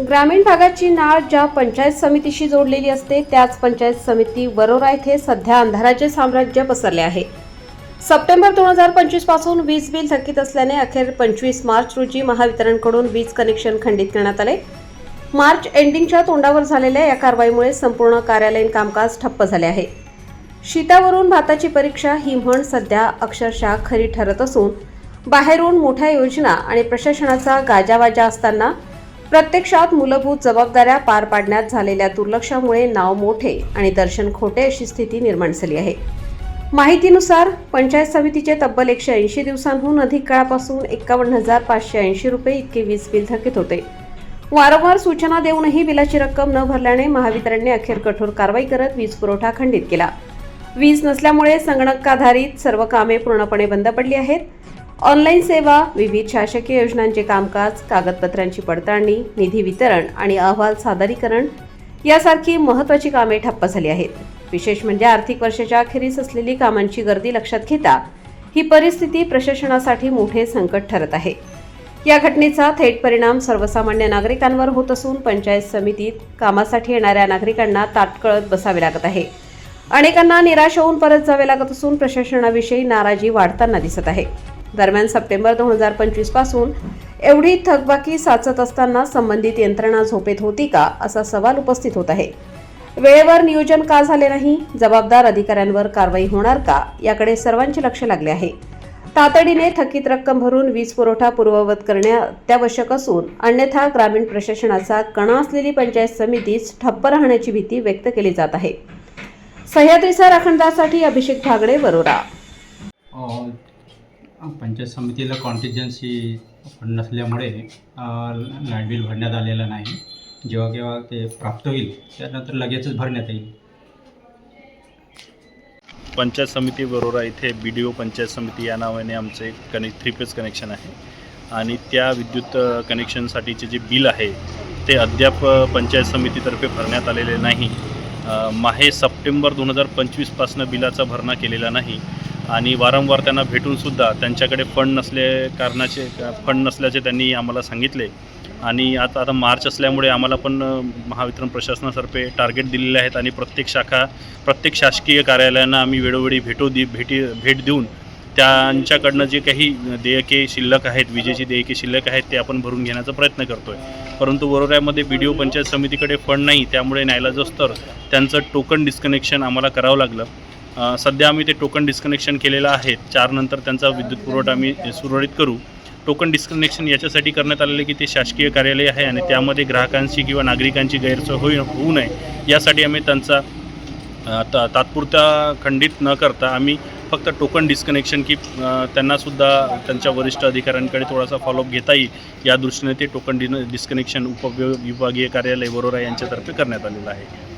ग्रामीण भागाची नाळ ज्या पंचायत समितीशी जोडलेली असते त्याच पंचायत समिती वरोरा येथे सध्या अंधाराचे साम्राज्य पसरले आहे। सप्टेंबर 2025 पासून वीज बिल थकीत असल्याने अखेर 25 मार्च रोजी महावितरणकडून वीज कनेक्शन खंडित करण्यात आले। मार्च एंडिंगच्या तोंडावर झालेल्या या कारवाईमुळे संपूर्ण कार्यालयीन कामकाज ठप्प झाले आहे। शीतावरून भाताची परीक्षा ही म्हण सध्या अक्षरशः खरी ठरत असून बाहेरून मोठ्या योजना आणि प्रशासनाचा गाजावाजा असताना प्रत्यक्षात मूलभूत जबाबदाऱ्या पार पाडण्यात झालेल्या दुर्लक्षामुळे नाव मोठे आणि दर्शन खोटे अशी स्थिती निर्माण झाली आहे। माहितीनुसार पंचायत समितीचे तब्बल 180 दिवसांहून अधिक काळापासून 51,580 रुपये इतके वीज बिल थकीत होते। वारंवार सूचना देऊनही बिलाची रक्कम न भरल्याने महावितरणने अखेर कठोर कारवाई करत वीज पुरवठा खंडित केला। वीज नसल्यामुळे संगणकाधारित सर्व कामे पूर्णपणे बंद पडली आहेत। ऑनलाईन सेवा, विविध शासकीय योजनांचे कामकाज, कागदपत्रांची पडताळणी, निधी वितरण आणि अहवाल सादरीकरण यासारखी महत्त्वाची कामे ठप्प झाली आहेत। विशेष म्हणजे आर्थिक वर्षाच्या अखेरीस असलेली कामांची गर्दी लक्षात घेता ही परिस्थिती प्रशासनासाठी मोठे संकट ठरत आहे। या घटनेचा थेट परिणाम सर्वसामान्य नागरिकांवर होत असून पंचायत समितीत कामासाठी येणाऱ्या नागरिकांना ताटकळत बसावे लागत आहे। अनेकांना निराश होऊन परत जावे लागत असून प्रशासनाविषयी नाराजी वाढताना दिसत आहे। दरम्यान सप्टेंबर 2025 पासून एवढी थकबाकी साचत असताना संबंधित यंत्रणा झोपेत होती का असा सवाल उपस्थित होत आहे। वेळेवर नियोजन का झाले नाही, जबाबदार अधिकाऱ्यांवर कारवाई होणार का याकडे सर्वांचे लक्ष लागले आहे। तातडीने थकीत रक्कम भरून वीज पुरवठा पूर्ववत करणे अत्यावश्यक असून अन्यथा ग्रामीण प्रशासनाचा कणा असलेली पंचायत समितीच ठप्प राहण्याची भीती व्यक्त केली जात आहे। सह्याद्रीचा राखणदारसाठी अभिषेक भागडे, वरोरा। पंचायत समितीला कॉन्टिजन्सी फंड नसल्यामुळे लाईट बिल भरण्यात आलेलं नाही। जेव्हा केव्हा ते प्राप्त होईल त्यानंतर लगेचच भरण्यात येईल। पंचायत समिती वरोरा इथे BDO पंचायत समिती या नावाने आमचे 3 फेज कनेक्शन आहे आणि त्या विद्युत कनेक्शनसाठीचे जे बिल आहे ते अद्याप पंचायत समितीतर्फे भरण्यात आलेले नाही। माहे सप्टेंबर 2025 पासून बिलाचा भरणा केलेला नाही आणि वारंवार त्यांना भेटूनसुद्धा त्यांच्याकडे फंड नसल्याचे त्यांनी आम्हाला सांगितले आणि आता मार्च असल्यामुळे आम्हाला पण महावितरण प्रशासनातर्फे टार्गेट दिलेले आहेत आणि प्रत्येक शासकीय कार्यालयांना आम्ही वेळोवेळी भेट देऊन त्यांच्याकडनं जे काही देयके शिल्लक आहेत, विजेची देयके शिल्लक आहेत ते आपण भरून घेण्याचा प्रयत्न करतो आहे। परंतु वरोऱ्यामध्ये BDO पंचायत समितीकडे फंड नाही, त्यामुळे नाईलाजास्तव त्यांचं टोकन डिस्कनेक्शन आम्हाला करावं लागलं। सध्या आम्ही ते टोकन डिस्कनेक्शन केलेलं आहे। 4 नंतर त्यांचा विद्युत पुरवठा आम्ही सुरळीत करू। टोकन डिस्कनेक्शन याच्यासाठी करण्यात आलेले की ते शासकीय कार्यालय आहे आणि त्यामध्ये ग्राहकांची किंवा नागरिकांची गैरसोय होऊ नये यासाठी आम्ही त्यांचा तात्पुरता खंडित न करता आम्ही फक्त टोकन डिस्कनेक्शन की त्यांनासुद्धा त्यांच्या वरिष्ठ अधिकाऱ्यांकडे थोडासा फॉलोअप घेता येईल या दृष्टीने ते टोकन डिस्कनेक्शन उपविभागीय कार्यालय वरोरा यांच्यातर्फे करण्यात आलेलं आहे।